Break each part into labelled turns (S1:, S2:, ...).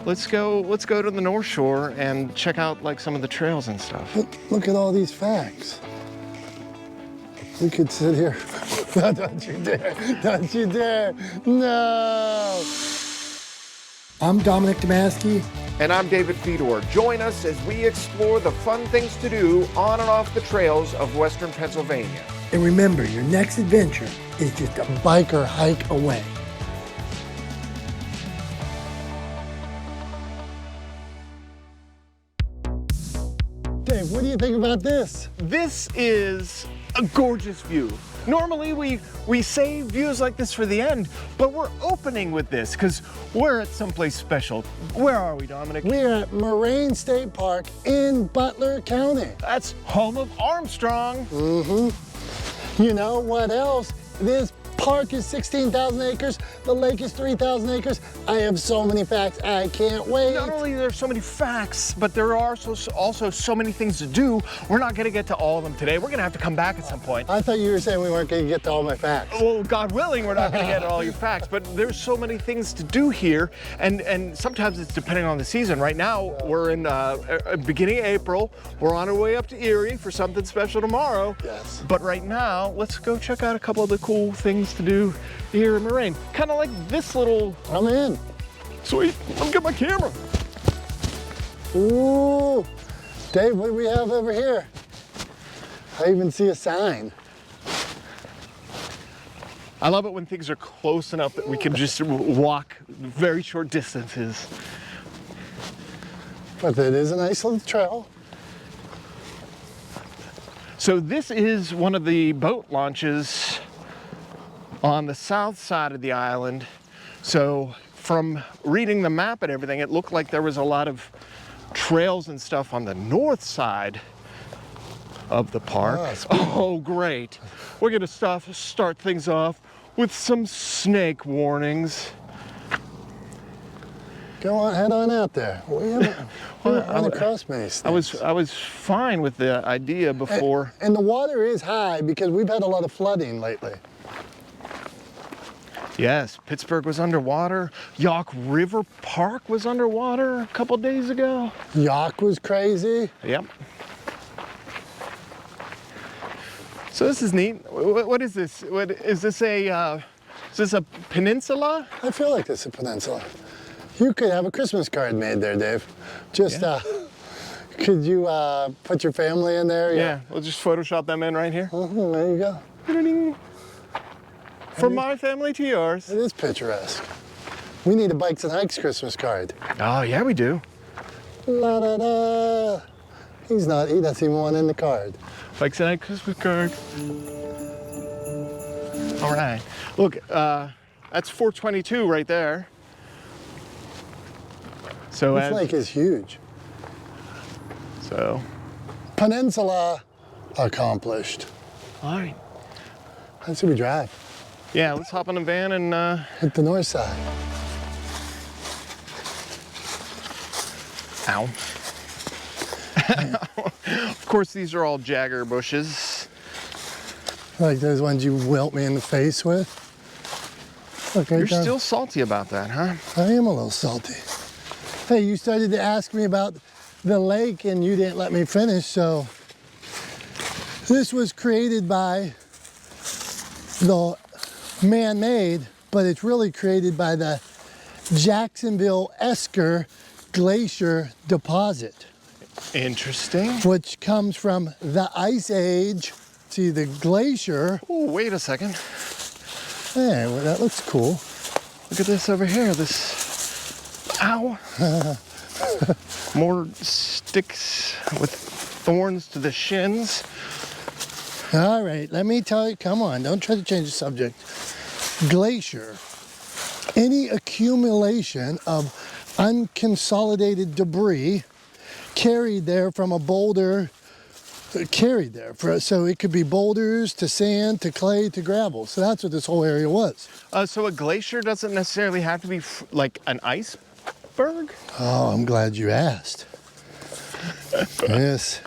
S1: let's go to the North Shore and check out like some of the trails and stuff.
S2: Look at all these facts. We could sit here. No, don't you dare. Don't you dare. No. I'm Dominick Damasky.
S3: And I'm David Fedor. Join us as we explore the fun things to do on and off the trails of Western Pennsylvania.
S2: And remember, your next adventure is just a biker hike away. Dave, what do you think about this?
S1: This is a gorgeous view. Normally we save views like this for the end, but we're opening with this because we're at someplace special. Where are we, Dominic?
S2: We're at Moraine State Park in Butler County.
S1: That's home of Armstrong.
S2: Mm-hmm. You know what else? This park is 16,000 acres. The lake is 3,000 acres. I have so many facts. I can't wait.
S1: Not only are there so many facts, but there are also so many things to do. We're not going to get to all of them today. We're going to have to come back at some point.
S2: I thought you were saying we weren't going to get to all my facts.
S1: Well, God willing, we're not going to get to all your facts, but there's so many things to do here, and sometimes it's depending on the season. Right now, we're in beginning of April. We're on our way up to Erie for something special tomorrow.
S2: Yes.
S1: But right now, let's go check out a couple of the cool things to do here in Moraine. Kind of like this little...
S2: I'm in.
S1: Sweet, let me get my camera.
S2: Ooh, Dave, what do we have over here? I even see a sign.
S1: I love it when things are close enough that we can just walk very short distances.
S2: But it is a nice little trail.
S1: So this is one of the boat launches on the south side of the island. So from reading the map and everything, it looked like there was a lot of trails and stuff on the north side of the park. Oh, great. We're gonna start things off with some snake warnings.
S2: Go on, head on out there. We haven't run across many snakes.
S1: I was fine with the idea before.
S2: And the water is high because we've had a lot of flooding lately.
S1: Yes, Pittsburgh was underwater. Yawk River Park was underwater a couple days ago.
S2: Yawk was crazy.
S1: Yep. So this is neat. What is this? Is this a peninsula?
S2: I feel like this is a peninsula. You could have a Christmas card made there, Dave. Just,
S1: yeah.
S2: Could you put your family in there?
S1: Yeah, we'll just Photoshop them in right here.
S2: There you go.
S1: Ding. From my family to yours.
S2: It is picturesque. We need a Bikes and Hikes Christmas card.
S1: Oh, yeah, we do.
S2: La da da. He doesn't even want in the card.
S1: Bikes and Hikes Christmas card. All right. Look, that's 422 right there. So
S2: this lake is huge.
S1: So.
S2: Peninsula accomplished.
S1: All right.
S2: How should we drive?
S1: Yeah, let's hop on a van and
S2: hit the north side.
S1: Ow. Of course, these are all jagger bushes.
S2: Like those ones you wilt me in the face with. Okay,
S1: you're still salty about that, huh?
S2: I am a little salty. Hey, you started to ask me about the lake and you didn't let me finish, so this was created by the man-made, but it's really created by the Jacksonville Esker Glacier deposit.
S1: Interesting.
S2: Which comes from the Ice Age. See the glacier.
S1: Oh, wait a second.
S2: Hey, well, that looks cool.
S1: Look at this over here. This, ow. More sticks with thorns to the shins.
S2: All right, let me tell you, come on, don't try to change the subject. Glacier, any accumulation of unconsolidated debris carried there from a boulder, so it could be boulders to sand to clay to gravel. So that's what this whole area was.
S1: So a glacier doesn't necessarily have to be like an iceberg?
S2: Oh, I'm glad you asked. Yes.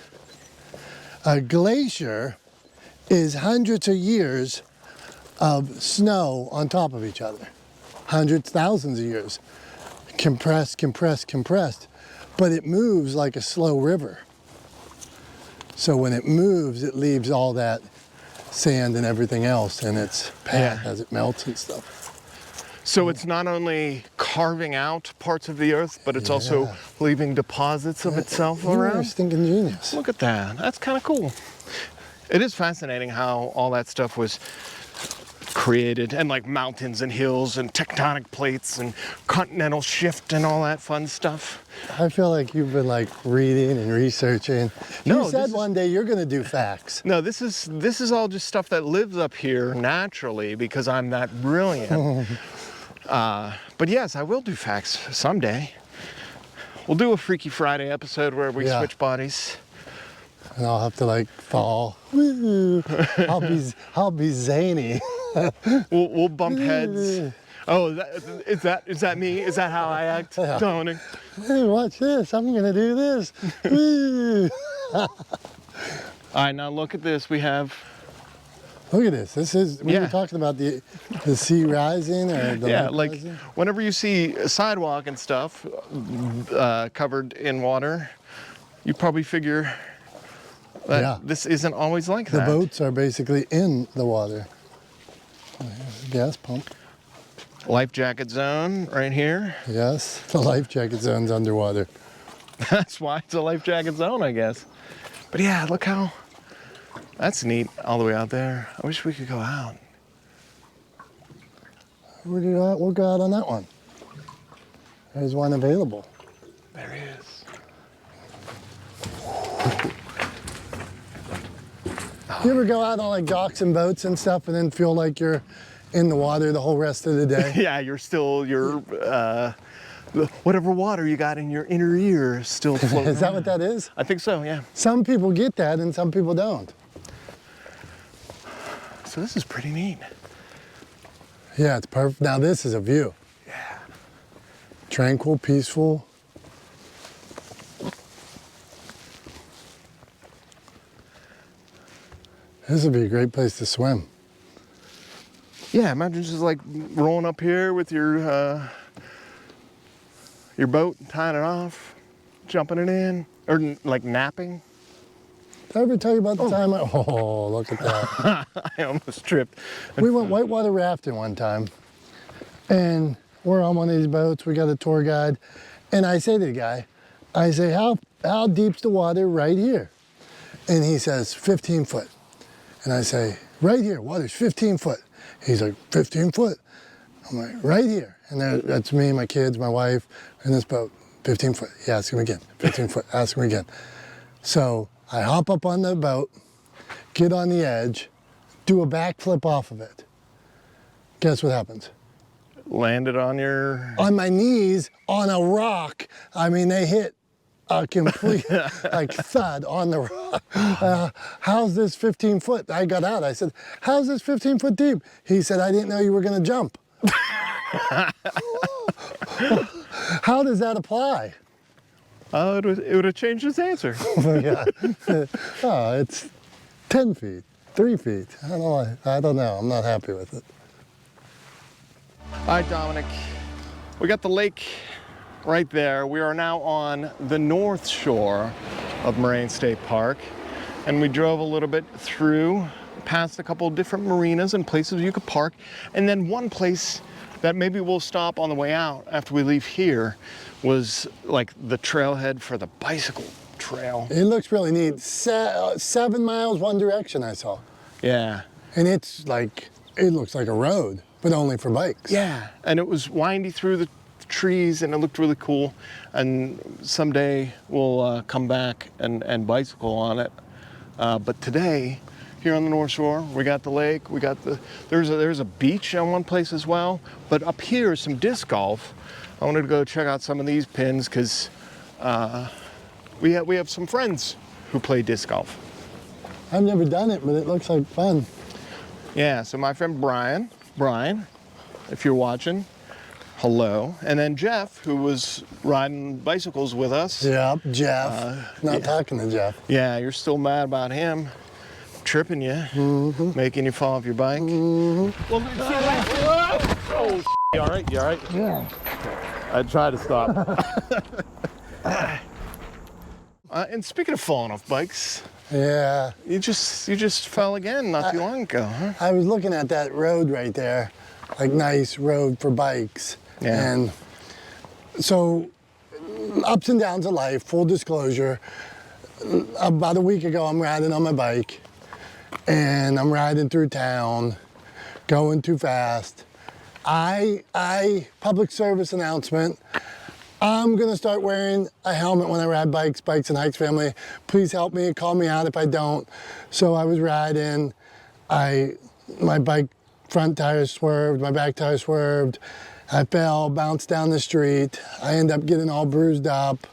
S2: A glacier is hundreds of years of snow on top of each other. Hundreds, thousands of years. compressed, but it moves like a slow river. So when it moves, it leaves all that sand and everything else in its path as it melts and stuff.
S1: So it's not only carving out parts of the earth, but it's also leaving deposits of itself around.
S2: You're stinking genius.
S1: Look at that. That's kind of cool. It is fascinating how all that stuff was created, and like mountains and hills and tectonic plates and continental shift and all that fun stuff.
S2: I feel like you've been like reading and researching.
S1: No,
S2: You said one day you're gonna do facts.
S1: No, this is all just stuff that lives up here naturally because I'm that brilliant. But yes, I will do facts someday. We'll do a Freaky Friday episode where we switch bodies.
S2: And I'll have to like fall. Woo. I'll be zany.
S1: We'll bump heads. Oh, is that me? Is that how I act, Dominic?
S2: Hey, watch this. I'm gonna do this. Woo.
S1: All right, now look at this. We have.
S2: Look at this. This is we were talking about the sea rising or the lake
S1: like
S2: rising.
S1: whenever you see a sidewalk and stuff covered in water, you probably figure that this isn't always like that.
S2: The boats are basically in the water. There's a gas pump.
S1: Life jacket zone right here.
S2: Yes, the life jacket zone's underwater.
S1: That's why it's a life jacket zone, I guess. But yeah, look how, that's neat all the way out there. I wish we could go out.
S2: We'll go out on that one. There's one available.
S1: There he is.
S2: You ever go out on like docks and boats and stuff and then feel like you're in the water the whole rest of the day?
S1: Yeah, whatever water you got in your inner ear is still floating.
S2: Is that what that is?
S1: I think so, yeah.
S2: Some people get that and some people don't.
S1: So this is pretty neat.
S2: Yeah, it's perfect. Now this is a view.
S1: Yeah.
S2: Tranquil, peaceful. This would be a great place to swim.
S1: Yeah, imagine just like rolling up here with your boat, tying it off, jumping it in, or like napping.
S2: Did I ever tell you about the time oh, look at that.
S1: I almost tripped.
S2: We went whitewater rafting one time, and we're on one of these boats. We got a tour guide, and I say to the guy, I say, how deep's the water right here? And he says, 15 foot. And I say, right here, water's 15 foot. He's like, 15 foot? I'm like, right here. And that's me, my kids, my wife, in this boat, 15 foot. Yeah, ask him again, 15 foot, ask him again. So I hop up on the boat, get on the edge, do a backflip off of it. Guess what happens?
S1: Landed on your...
S2: On my knees, on a rock. I mean, they hit a complete like thud on the rock. How's this 15 foot? I got out. I said, how's this 15 foot deep? He said, I didn't know you were going to jump. How does that apply?
S1: It would have changed his answer.
S2: Yeah. Oh, it's 10 feet, 3 feet. I don't know. I'm not happy with it.
S1: All right, Dominic, we got the lake right there. We are now on the north shore of Moraine State Park, and we drove a little bit through, past a couple of different marinas and places you could park, and then one place that maybe we'll stop on the way out after we leave here was like the trailhead for the bicycle trail.
S2: It looks really neat. 7 miles one direction, I saw.
S1: Yeah.
S2: And it's like, it looks like a road, but only for bikes.
S1: Yeah, and it was windy through the trees and it looked really cool. And someday we'll come back and bicycle on it. But today, here on the North Shore, we got the lake, we got there's a beach on one place as well, but up here is some disc golf. I wanted to go check out some of these pins because we have some friends who play disc golf.
S2: I've never done it, but it looks like fun.
S1: Yeah, so my friend Brian, if you're watching, hello. And then Jeff, who was riding bicycles with us.
S2: Yep, Jeff. Not talking to Jeff.
S1: Yeah, you're still mad about him tripping you, making you fall off your bike. Well, you all right? You all right?
S2: Yeah.
S1: I try to stop. And speaking of falling off bikes,
S2: Yeah.
S1: you just fell again not too long ago, huh?
S2: I was looking at that road right there, like nice road for bikes.
S1: Yeah.
S2: And so ups and downs of life, full disclosure. About a week ago, I'm riding on my bike and I'm riding through town, going too fast. Public service announcement. I'm gonna start wearing a helmet when I ride bikes, Bikes and Hikes family. Please help me, call me out if I don't. So I was riding, my bike front tire swerved, my back tire swerved. I fell, bounced down the street. I ended up getting all bruised up.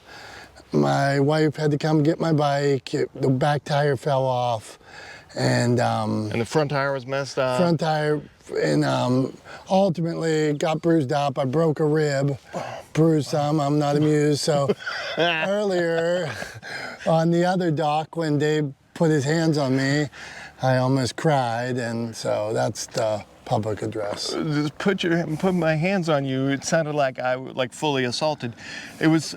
S2: My wife had to come get my bike. The back tire fell off. And
S1: the front tire was messed up.
S2: front tire, and ultimately got bruised up. I broke a rib, bruised some. I'm not amused. So earlier on the other dock, when Dave put his hands on me, I almost cried, and so that's the public address.
S1: Just put my hands on you. It sounded like I was like fully assaulted. It was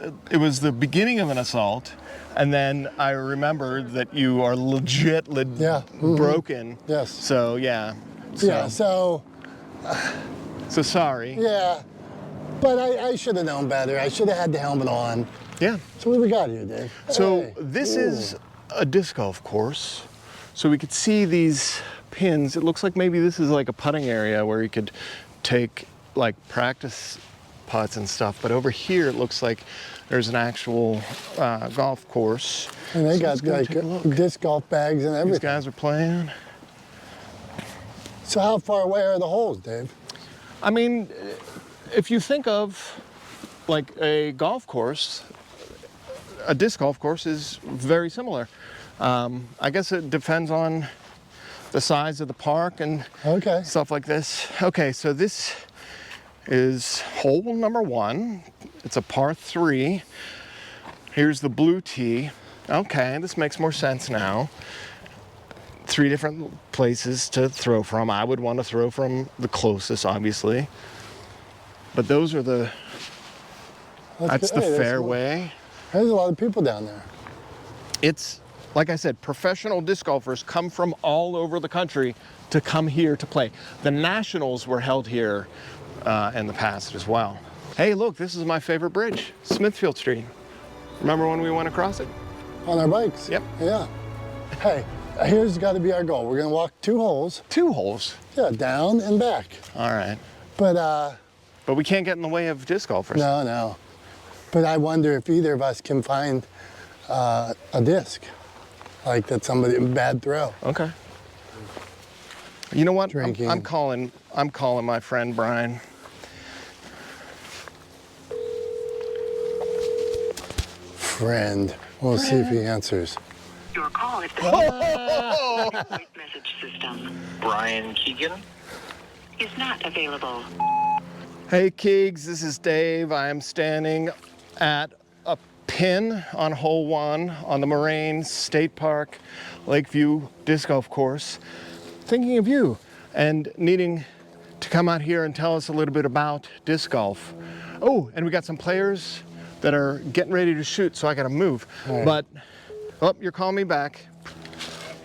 S1: the beginning of an assault, and then I remembered that you are legit broken.
S2: Yes.
S1: So yeah.
S2: Yeah. So
S1: sorry.
S2: yeah, but I should have known better. I should have had the helmet on.
S1: Yeah.
S2: So what do we got here, Dave?
S1: So
S2: Hey.
S1: this is a disc golf course. So we could see these pins. It looks like maybe this is like a putting area where you could take like practice putts and stuff. But over here it looks like there's an actual golf course.
S2: And they
S1: So
S2: got
S1: let's go
S2: like
S1: take a look.
S2: disc golf bags and
S1: These
S2: everything.
S1: guys are playing.
S2: So how far away are the holes, Dave?
S1: I mean, if you think of like a golf course, a disc golf course is very similar. I guess it depends on the size of the park and
S2: Okay.
S1: stuff like this. Okay, so this is hole number 1. It's a par 3. Here's the blue tee. Okay, this makes more sense now. 3 different places to throw from. I would want to throw from the closest, obviously. But those are that's
S2: good.
S1: the
S2: Hey,
S1: fairway.
S2: There's a lot of people down there.
S1: It's, like I said, professional disc golfers come from all over the country to come here to play. The Nationals were held here in the past as well. Hey, look, this is my favorite bridge, Smithfield Street. Remember when we went across it?
S2: On our bikes?
S1: Yep.
S2: Yeah. Hey, here's got to be our goal. We're going to walk 2 holes.
S1: 2 holes.
S2: Yeah, down and back.
S1: All right.
S2: But
S1: we can't get in the way of disc golfers.
S2: no. But I wonder if either of us can find a disc. Like that somebody, bad throw.
S1: Okay. You know what?
S2: Drinking.
S1: I'm calling my friend Brian.
S2: Friend. We'll see if he answers.
S4: Your call has been voice message system
S5: Brian Keegan.
S4: is not available.
S1: Hey Keegs, this is Dave. I am standing at a pin on hole 1 on the Moraine State Park Lakeview disc golf course, thinking of you and needing to come out here and tell us a little bit about disc golf. Oh, and we got some players that are getting ready to shoot, so I gotta move.
S2: Right.
S1: But, oh, you're calling me back.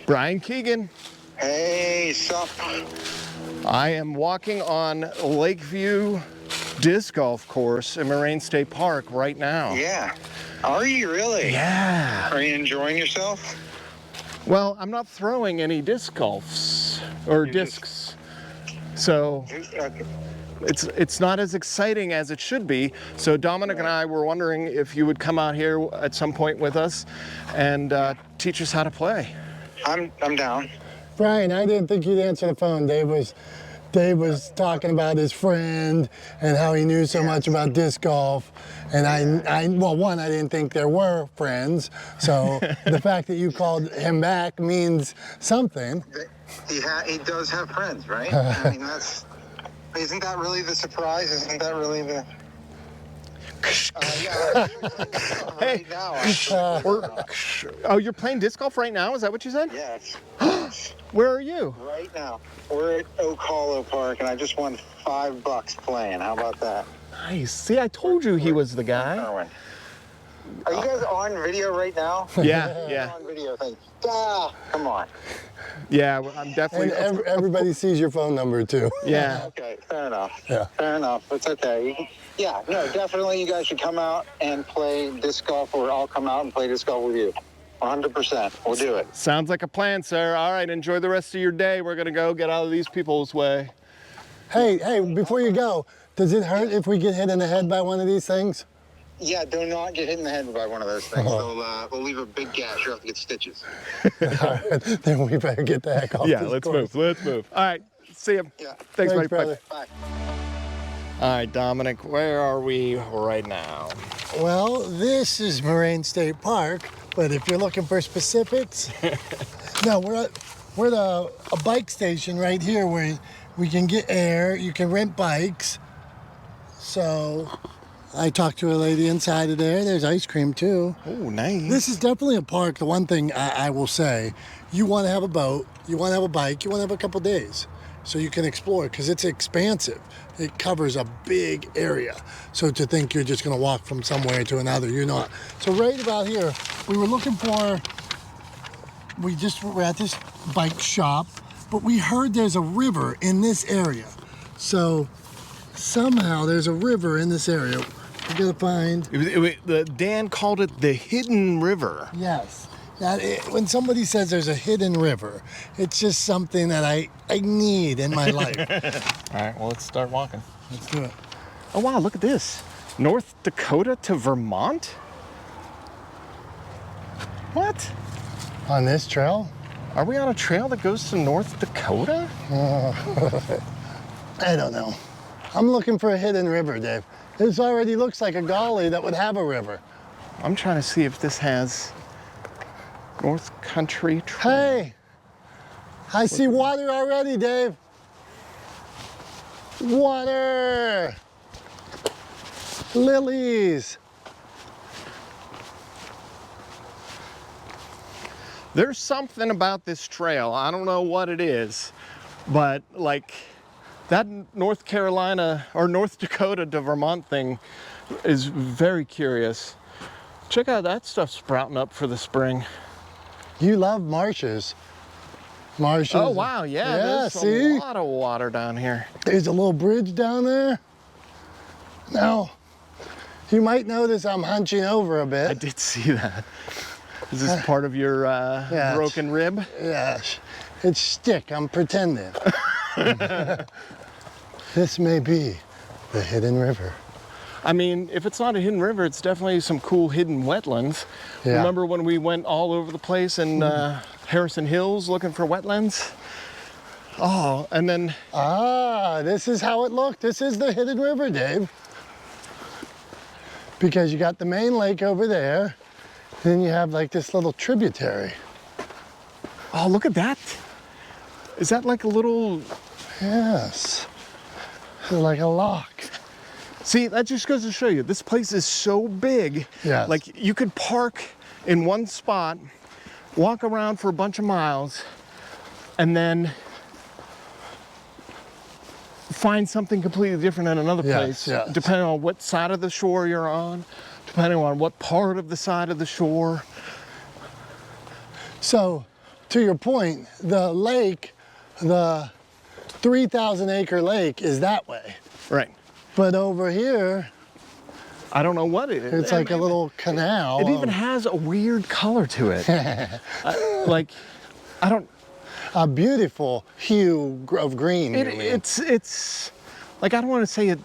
S1: Brian Keegan.
S5: Hey, sup?
S1: I am walking on Lakeview disc golf course in Moraine State Park right now.
S5: Yeah. Are you really?
S1: Yeah.
S5: Are you enjoying yourself?
S1: Well, I'm not throwing any disc golfs or discs. So
S5: Okay.
S1: it's not as exciting as it should be. So Dominic and I were wondering if you would come out here at some point with us and teach us how to play.
S5: I'm down.
S2: Brian, I didn't think you'd answer the phone. Dave was talking about his friend and how he knew so much about disc golf. And well, one, I didn't think there were friends. So the fact that you called him back means something.
S5: He does have friends, right? I mean, isn't that really the surprise? Isn't that really the... Yeah,
S1: Hey.
S5: right now,
S1: Oh, you're playing disc golf right now? Is that what you said?
S5: yes. Yes.
S1: Where are you?
S5: Right now, we're at Oak Hollow Park, and I just won $5 playing. How about that?
S1: Nice. See, I told you he was the guy.
S5: Irwin. Are you guys on video right now?
S1: Yeah, yeah.
S5: On video thing. Ah, come on.
S1: Yeah, I'm definitely.
S2: And everybody sees your phone number too.
S1: Yeah.
S5: Okay, fair enough.
S2: Yeah.
S5: Fair enough. It's okay. Yeah, no, definitely you guys should come out and play disc golf, or I'll come out and play disc golf with you. 100%. We'll do it.
S1: Sounds like a plan, sir. All right, enjoy the rest of your day. We're gonna go get out of these people's way.
S2: Hey, before you go, does it hurt if we get hit in the head by one of these things?
S5: Yeah, do not get hit in the head by one of those things. They'll leave a big gash. You'll have to get stitches.
S2: All right, then we better get the heck off
S1: Yeah,
S2: this
S1: let's
S2: course.
S1: move. Let's move. All right, see you.
S5: Yeah.
S1: Thanks, buddy.
S2: brother.
S5: Bye.
S1: All right, Dominic, where are we right now?
S2: Well, this is Moraine State Park, but if you're looking for specifics, no, we're at a bike station right here where we can get air, you can rent bikes. So I talked to a lady inside of there. There's ice cream too.
S1: Oh, nice.
S2: This is definitely a park. The one thing I will say, you want to have a boat, you want to have a bike, you want to have a couple days so you can explore because it's expansive. It covers a big area. So to think you're just going to walk from somewhere to another, you're not. So right about here, we were looking for, we're at this bike shop, but we heard there's a river in this area. So somehow there's a river in this area. We gotta find.
S1: Dan called it the Hidden River.
S2: Yes. Now, when somebody says there's a hidden river, it's just something that I need in my life.
S1: All right, well, let's start walking.
S2: Let's do it.
S1: Oh, wow, look at this. North Dakota to Vermont? What?
S2: On this trail?
S1: Are we on a trail that goes to North Dakota?
S2: I don't know. I'm looking for a hidden river, Dave. This already looks like a gully that would have a river.
S1: I'm trying to see if this has North Country Trail.
S2: Hey, I see water already, Dave. Water. Lilies.
S1: There's something about this trail. I don't know what it is, but like that North Carolina or North Dakota to Vermont thing is very curious. Check out that stuff sprouting up for the spring.
S2: You love marshes. Marshes.
S1: Oh, wow, yeah, there's
S2: see?
S1: a lot of water down here.
S2: There's a little bridge down there. Now, you might notice I'm hunching over a bit.
S1: I did see that. Is this part of your broken rib?
S2: Yeah, it's shtick, I'm pretending. This may be the hidden river.
S1: I mean, if it's not a hidden river, it's definitely some cool hidden wetlands.
S2: Yeah.
S1: Remember when we went all over the place in Harrison Hills looking for wetlands? Oh, and then...
S2: Ah, this is how it looked. This is the hidden river, Dave. Because you got the main lake over there, then you have like this little tributary.
S1: Oh, look at that. Is that like a little...
S2: Yes, it's like a lock.
S1: See, that just goes to show you, this place is so big.
S2: Yes.
S1: Like, you could park in one spot, walk around for a bunch of miles, and then find something completely different in another place.
S2: Yes.
S1: Depending on what side of the shore you're on, depending on what part of the side of the shore.
S2: So, to your point, the lake, the 3,000 acre lake is that way.
S1: Right.
S2: But over here,
S1: I don't know what it is.
S2: it's like a little canal.
S1: It even has a weird color to it.
S2: A beautiful hue of green. you mean.
S1: It's like, I don't want to say it.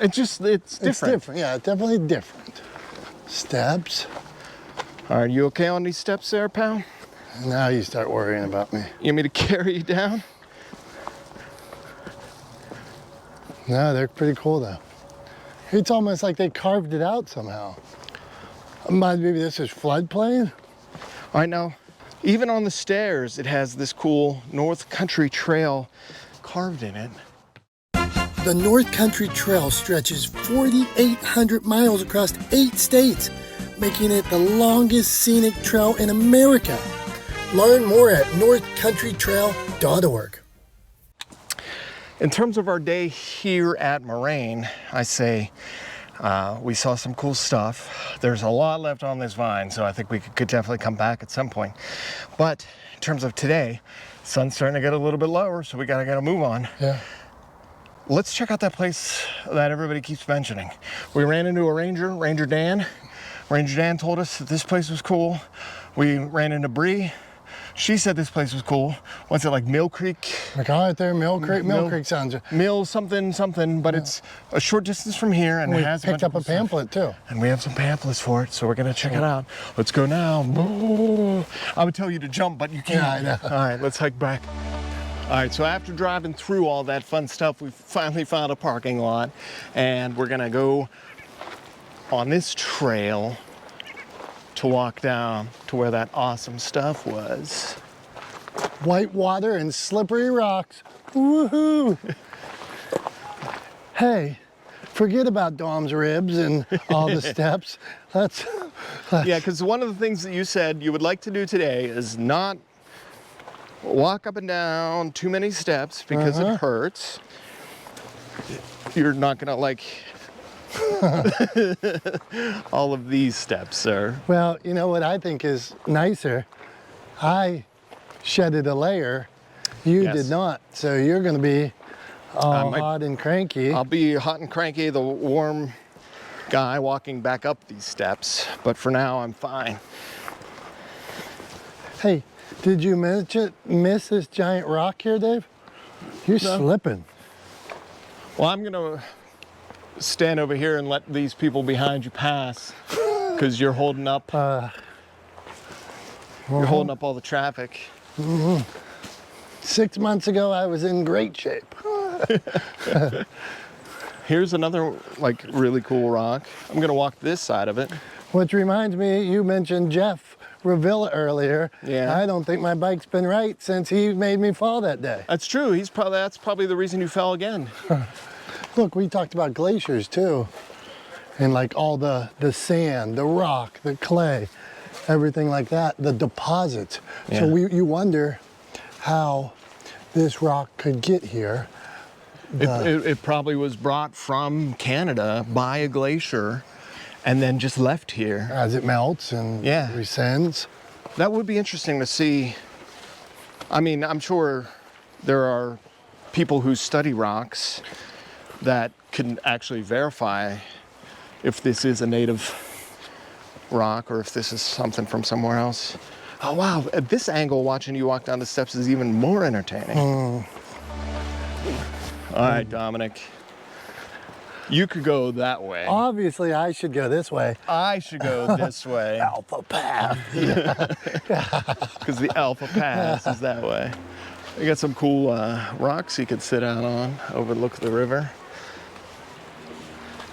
S1: It's different.
S2: It's different, yeah, definitely different. Steps.
S1: All right, you okay on these steps there, pal?
S2: Now you start worrying about me.
S1: You want me to carry you down?
S2: No, they're pretty cool though. It's almost like they carved it out somehow. Maybe this is floodplain?
S1: All right, now, even on the stairs, it has this cool North Country Trail carved in it.
S2: The North Country Trail stretches 4,800 miles across 8 states, making it the longest scenic trail in America. Learn more at northcountrytrail.org.
S1: In terms of our day here at Moraine, I say we saw some cool stuff. There's a lot left on this vine, so I think we could definitely come back at some point. But in terms of today, sun's starting to get a little bit lower, so we gotta get a move on.
S2: Yeah.
S1: Let's check out that place that everybody keeps mentioning. We ran into a Ranger Dan. Ranger Dan told us that this place was cool. We ran into Bree. She said this place was cool. What's it, like Mill Creek?
S2: Like right there, Mill Creek. Mill Creek sounds.
S1: Mill something, but it's a short distance from here, and
S2: We
S1: it has
S2: picked up a pamphlet too.
S1: And we have some pamphlets for it, so we're gonna check it out. Let's go now. I would tell you to jump, but you can't.
S2: Yeah, I know.
S1: All right, let's hike back. All right, so after driving through all that fun stuff, we finally found a parking lot, and we're gonna go on this trail to walk down to where that awesome stuff was.
S2: White water and slippery rocks. Woohoo! Hey, forget about Dom's ribs and all the steps. Let's
S1: Yeah, because one of the things that you said you would like to do today is not walk up and down too many steps because it hurts. You're not gonna like all of these steps, sir.
S2: Well, you know what I think is nicer? I shedded a layer. You
S1: Yes.
S2: did not. So you're going to be all
S1: might-
S2: hot and cranky.
S1: I'll be hot and cranky, the warm guy walking back up these steps, but for now I'm fine.
S2: Hey, did you miss this giant rock here, Dave? You're slipping.
S1: Well, I'm gonna stand over here and let these people behind you pass because you're holding up. You're holding up all the traffic.
S2: 6 months ago, I was in great shape.
S1: Here's another like really cool rock. I'm gonna walk this side of it.
S2: Which reminds me, you mentioned Jeff Revilla earlier.
S1: Yeah.
S2: I don't think my bike's been right since he made me fall that day.
S1: That's true. That's probably the reason you fell again.
S2: Look, we talked about glaciers too. And like all the sand, the rock, the clay, everything like that, the deposits.
S1: Yeah.
S2: So you wonder how this rock could get here.
S1: It probably was brought from Canada by a glacier and then just left here.
S2: As it melts and
S1: Yeah.
S2: rescinds.
S1: That would be interesting to see. I mean, I'm sure there are people who study rocks that can actually verify if this is a native rock or if this is something from somewhere else. Oh wow, at this angle, watching you walk down the steps is even more entertaining. All right, Dominic. You could go that way.
S2: Obviously, I should go this way.
S1: I should go this way.
S2: Alpha path.
S1: Because the Alpha Pass is that way. We got some cool rocks you could sit out on, overlook the river.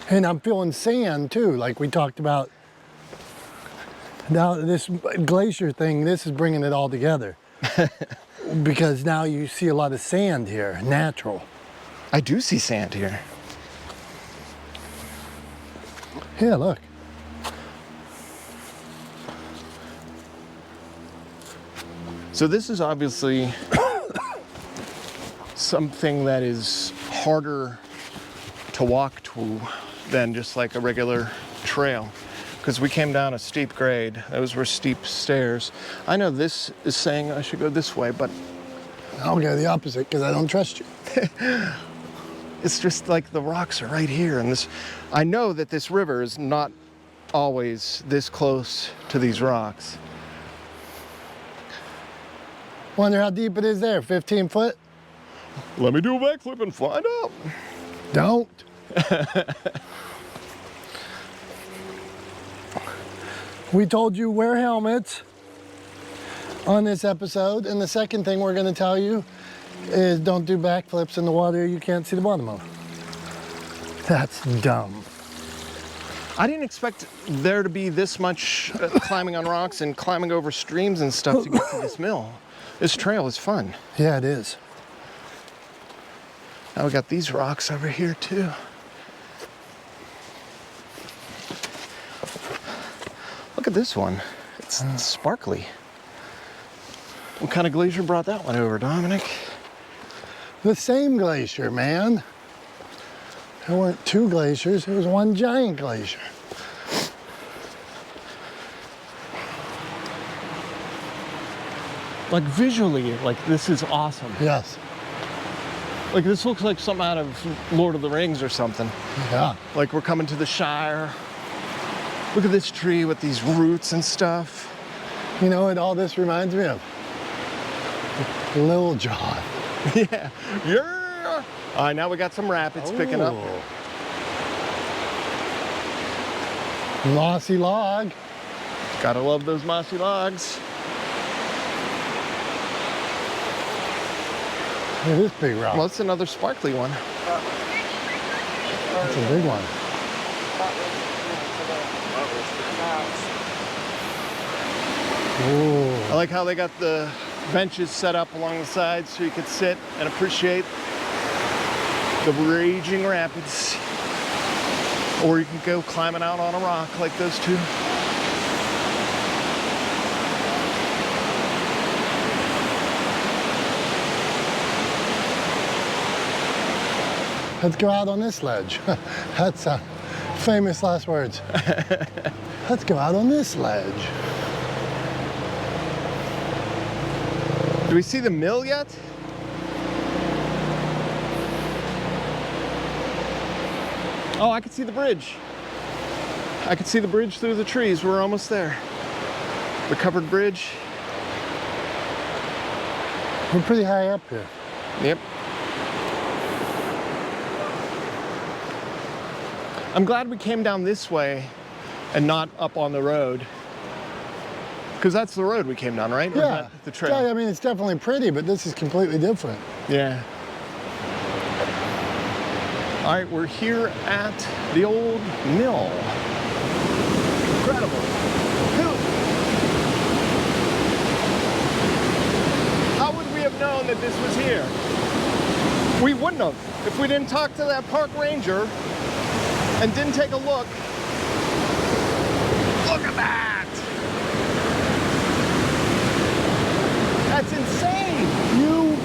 S2: And I'm feeling sand too, like we talked about. Now this glacier thing, this is bringing it all together. Because now you see a lot of sand here, natural.
S1: I do see sand here.
S2: Yeah, look.
S1: So this is obviously something that is harder to walk to than just like a regular trail. Because we came down a steep grade. Those were steep stairs. I know this is saying I should go this way, but
S2: I'll go the opposite because I don't trust you.
S1: it's just like the rocks are right here. And this, I know that this river is not always this close to these rocks.
S2: Wonder how deep it is there, 15 foot?
S1: Let me do a backflip and find out.
S2: Don't. We told you wear helmets on this episode, and the second thing we're going to tell you is don't do backflips in the water you can't see the bottom of. That's dumb.
S1: I didn't expect there to be this much climbing on rocks and climbing over streams and stuff to get to this mill. This trail is fun.
S2: Yeah, it is.
S1: Now we got these rocks over here too. Look at this one. It's sparkly. What kind of glacier brought that one over, Dominic?
S2: The same glacier, man. There weren't two glaciers, there was one giant glacier.
S1: Like visually, like this is awesome.
S2: Yes.
S1: Like this looks like something out of Lord of the Rings or something.
S2: Yeah.
S1: Like we're coming to the Shire. Look at this tree with these roots and stuff.
S2: You know what all this reminds me of? Lil John.
S1: Yeah. Yeah. All right, now we got some rapids picking up.
S2: Mossy log.
S1: Gotta love those mossy logs.
S2: Look at this big rock.
S1: Well, it's another sparkly one.
S2: That's a big one. Ooh.
S1: I like how they got the benches set up along the sides so you could sit and appreciate the raging rapids. Or you can go climbing out on a rock like those two.
S2: Let's go out on this ledge. That's famous last words. Let's go out on this ledge.
S1: Do we see the mill yet? Oh, I can see the bridge. I can see the bridge through the trees. We're almost there. The covered bridge.
S2: We're pretty high up here.
S1: Yep. I'm glad we came down this way and not up on the road. Because that's the road we came down, right? Or is
S2: Yeah.
S1: that the trail?
S2: Yeah, I mean, it's definitely pretty, but this is completely different.
S1: Yeah. All right, we're here at the old mill. Incredible. How would we have known that this was here? We wouldn't have if we didn't talk to that park ranger and didn't take a look. Look at that! That's insane!
S2: You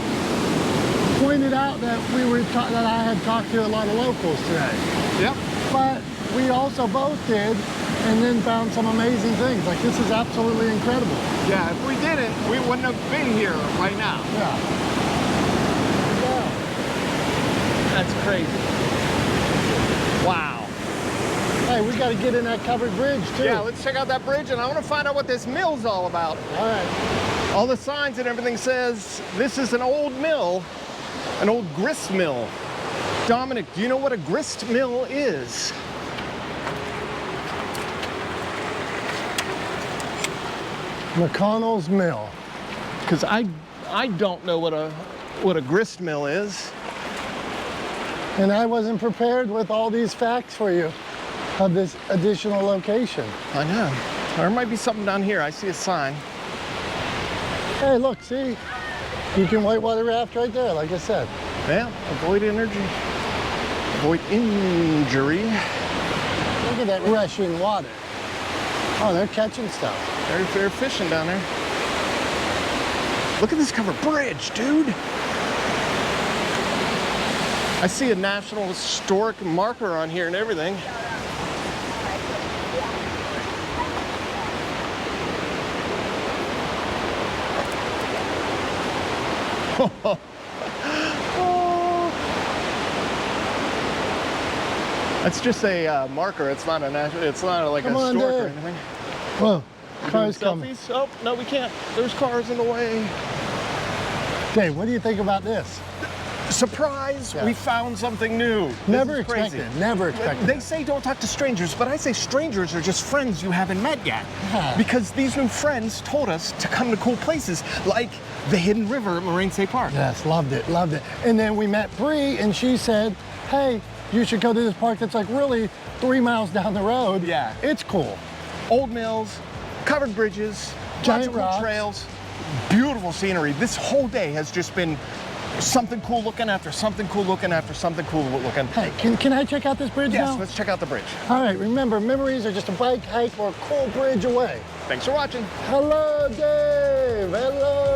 S2: pointed out that that I had talked to a lot of locals today,
S1: Yep.
S2: but we also both did, and then found some amazing things. Like, this is absolutely incredible.
S1: Yeah, if we didn't, we wouldn't have been here right now.
S2: Yeah.
S1: That's crazy. Wow.
S2: Hey, we got to get in that covered bridge too.
S1: Yeah, let's check out that bridge, and I want to find out what this mill's all about.
S2: All right.
S1: All the signs and everything says this is an old mill, an old grist mill. Dominic, do you know what a grist mill is?
S2: McConnells Mill.
S1: Because I don't know what a grist mill is.
S2: And I wasn't prepared with all these facts for you of this additional location.
S1: I know. There might be something down here. I see a sign.
S2: Hey, look, see? You can whitewater raft right there, like I said.
S1: Yeah, avoid injury. Avoid injury.
S2: Look at that rushing water. Oh, they're catching stuff.
S1: They're fishing down there. Look at this covered bridge, dude. I see a National Historic marker on here and everything. That's just a marker. It's not a national. It's not like a
S2: Come on,
S1: historic or
S2: Dave.
S1: anything.
S2: Whoa,
S1: Doing
S2: cars coming.
S1: selfies? Oh no, we can't. There's cars in the way.
S2: Dave, what do you think about this?
S1: Surprise!
S2: Yeah.
S1: We found something new.
S2: Never
S1: This is crazy.
S2: expected, never expected.
S1: They say don't talk to strangers, but I say strangers are just friends you haven't met yet.
S2: Yeah.
S1: Because these new friends told us to come to cool places like the Hidden River at Moraine State Park.
S2: Yes, loved it, loved it. And then we met Bree, and she said, hey, you should go to this park that's like really 3 miles down the road.
S1: Yeah.
S2: It's cool.
S1: Old mills, covered bridges,
S2: Giant
S1: lots of cool
S2: rocks.
S1: trails, beautiful scenery. This whole day has just been something cool looking after something cool looking after something cool looking.
S2: Hey, can I check out this bridge
S1: Yes,
S2: now?
S1: let's check out the bridge.
S2: All right, remember, memories are just a bike hike or a cool bridge away.
S1: Thanks for watching.
S2: Hello, Dave. Hello.